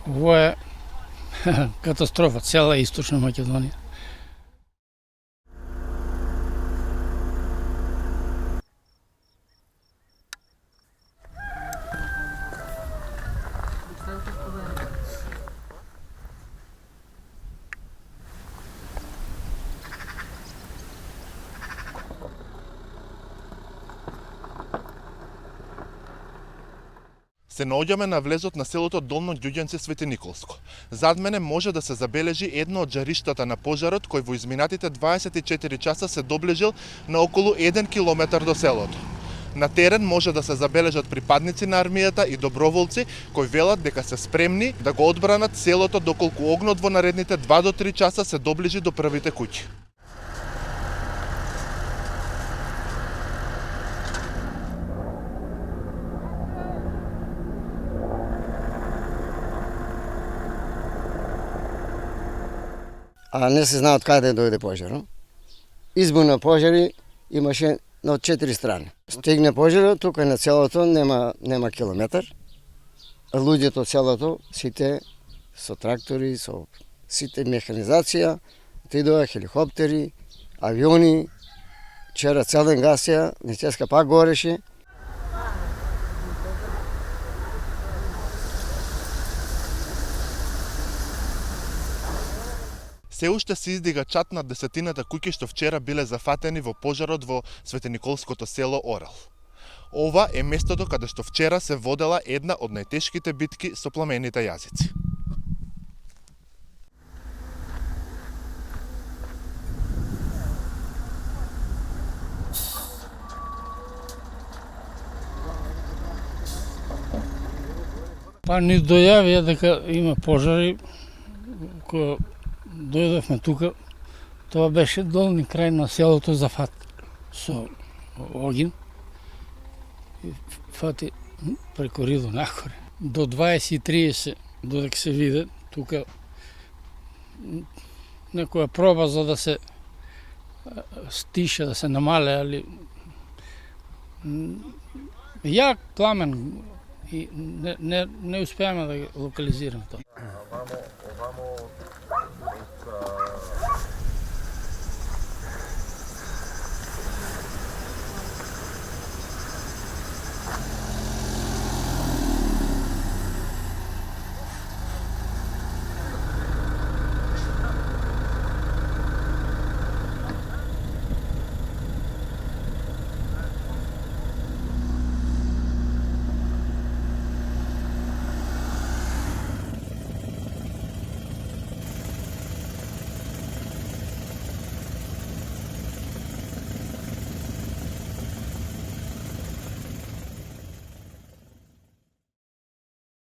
Ovo je katastrofa, cela istočna Makedonija. Се наоѓаме на влезот на селото Долно Ѓуѓенце Свети Николско. Зад мене може да се забележи едно од жариштата на пожарот кој во изминатите 24 часа се доближил на околу 1 километар до селото. На терен може да се забележат припадници на армијата и доброволци кои велат дека се спремни да го одбранат селото доколку огнот во наредните 2 до 3 часа се доближи до првите куќи. А не се знае од каде дојде пожарот. Избуна пожари имаше на 4 страни. Стигне пожарот, тука на селото нема километар. Луѓето од селото, сите со трактори, со сите механизација, отидоа хеликоптери, авиони, вчера цел ден гасија, денеска пак гореше. Се уште се издига чат над десетината куќи што вчера биле зафатени во пожарот во Светениколското село Орал. Ова е местото каде што вчера се водела една од најтешките битки со пламените јазици. Па ни дојавија дека има пожари, кога дојдовме тука, тоа беше долни крај на селото зафат со огин. И фати преко Ридо нагоре. До 20:30 додека се виде тука некоја проба за да се стише, да се намале, али јак пламен и не успеаме да го локализираме тоа. Овамо